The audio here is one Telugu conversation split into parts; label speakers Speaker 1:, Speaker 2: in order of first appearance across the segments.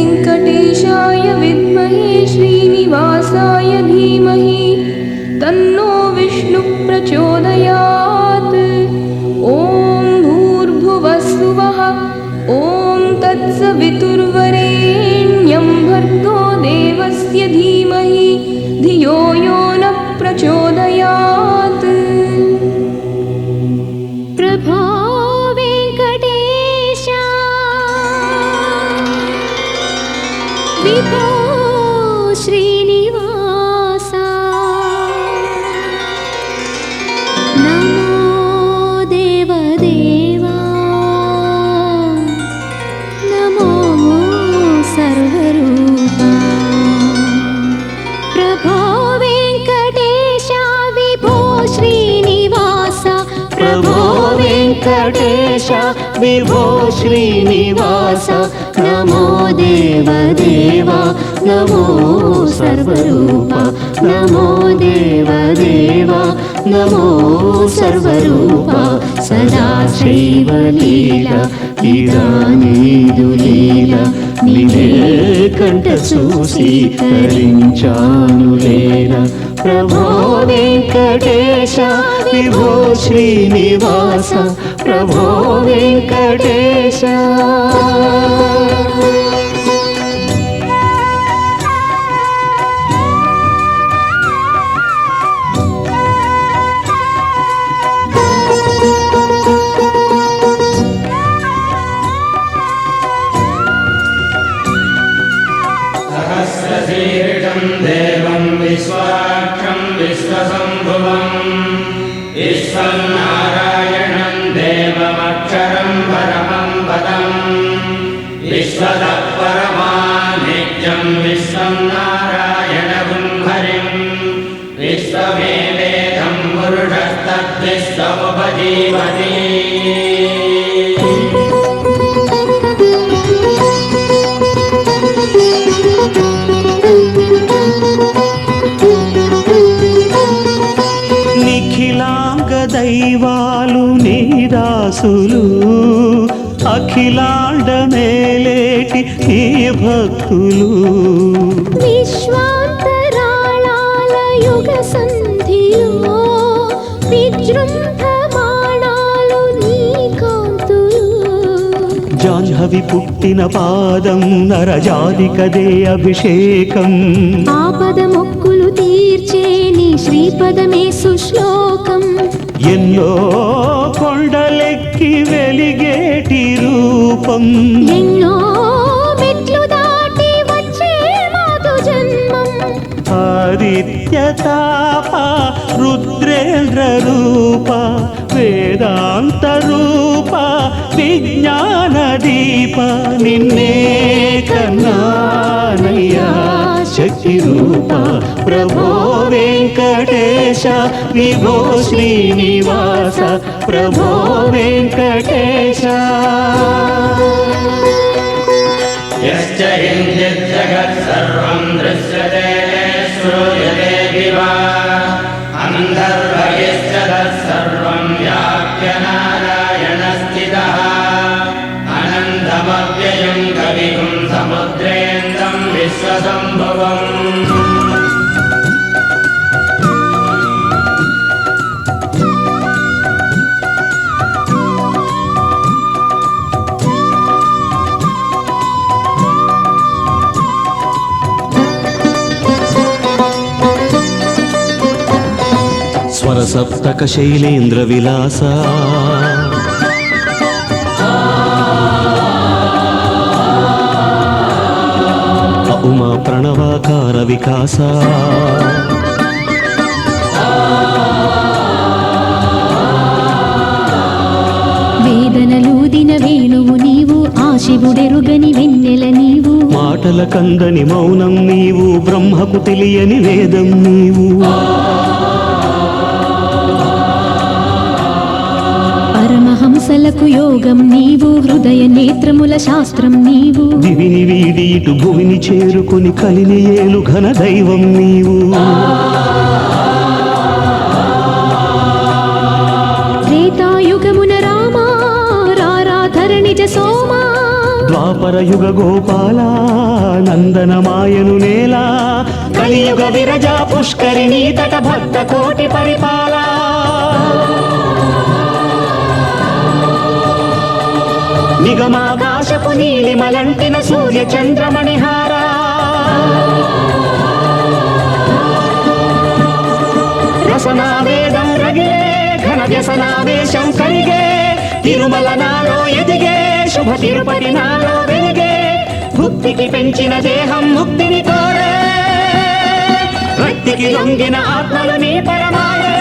Speaker 1: वेङ्कटेशाय विद्महे श्रीनिवासाय धीमहि तन्नो विष्णुः प्रचोदयात्। ॐ भूर्भुवस्सुवः ॐ तत्सवितुर्वरेण्यं भर्गो देवस्य धीमहि धियो यो नः प्रचोदयात्।
Speaker 2: प्रभो वेङ्कटेश विभो श्रीनिवास नमो देवदेवा नमो सर्वरूपा। प्रभो वेङ्कटेश विभो श्रीनिवास प्रभो वेङ्कटेश विभो श्रीनिवास नमो देवदेवा नमो सर्वरूपा नमो देवदेवा नमो सर्वरूपा। सदाशिव लीला इदानीदु लीला निने कंठ చూసి తరించాను లేలా। प्रभो वेङ्कटेश विभो श्रीनिवास प्रभो वेङ्कटेश।
Speaker 3: सहस्रशीर्षं देवं विश्वाक्षं विश्वसम्भुवम् विश्वनारायणं देवमक्षरं परमं पदम् विश्वतः परमानित्यं विश्वं नारायणं हरिं विश्वमेवेदं पुरुषस्तद्विश्वमुपजीवति।
Speaker 4: నిఖిలాంగ దైవాలు నీదాసులు అఖిలాండ మేలేటి నీ భక్తులు
Speaker 2: విశ్వాంతరాళాల యుగ సంధిలో విజృంభమాణాలు నీ కాంతులు।
Speaker 4: జాహ్నవి పుట్టిన పాదం నరజాతికదే అభిషేకం
Speaker 2: ఆపద మొక్కులు తీర్చే నీ శ్రీపదమే సుశ్లోకం।
Speaker 4: ఎన్నో కొండలెక్కి వెలిగేటి రూపం
Speaker 2: ఎన్నో మెట్లు దాటి వచ్చే మాతు జన్మం।
Speaker 4: ఆదిత్య తాప రుద్రేంద్ర రూప వేదాంత రూప విజ్ఞాన దీప నిన్నే కన్నానయ్యా శక్తి రూప। ప్రభో వెంకటేశ విభో శ్రీనివాస ప్రభో వెంకటేశ।
Speaker 3: यश्च किञ्चित् जगत् सर्वं दृश्यते श्रूयते विवा अन्तर्बहिश्च तत्सर्वं व्याप्य नारायणस्थितः अनन्तमव्ययं कविगुं समुद्रेन्द्रं विश्वसम्भुवम्।
Speaker 4: స్వర సప్తక శైలేంద్ర విలాస ఉమా ప్రణవాకార వికాస
Speaker 2: వేదనలూదిన వేణువు నీవు ఆ శివుడెరుగని వెన్నెల నీవు
Speaker 4: మాటల కందని మౌనం నీవు బ్రహ్మకు తెలియని వేదం నీవు
Speaker 2: పరమహంసలకు యోగం నీవు హృదయ నేత్రముల శాస్త్రం నీవు
Speaker 4: దివిని వీడి ఇటు భువిని చేరుకుని కలిని ఏలు ఘన దైవం నీవు
Speaker 2: త్రేతాయుగమున రామా రారాధరణిజ సోమా
Speaker 4: ద్వాపర యుగ గోపాల నందనమాయను నేల కలియుగ విరజ పుష్కరిణీ తట భక్త కోటి పరిపాల నిగమాకాశపు నీలిమలంటిన సూర్య చంద్రమణిహార రసనా వేదం రగిలే ఘన వ్యసనావేశం కరిగే తిరుమల నాలో ఎదిగే శుభ తిరుపతి నాలో వెలిగే భుక్తికి పెంచిన దేహం ముక్తిని కోరే భక్తికి లొంగిన ఆత్మలు నీ పరమాయే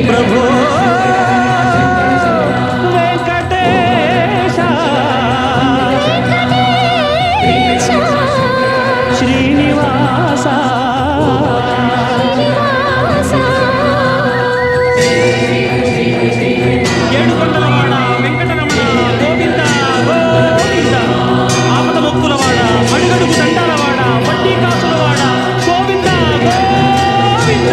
Speaker 4: ప్రభో వెంకటేశ శ్రీనివాస ఏడుకొండలవాడ వెంకటరమణ గోవింద గోవింద ఆపద మొక్కులవాడ మడిగడుగు దండాలవాడ వడ్డీ కాసులవాడ గోవింద గోవింద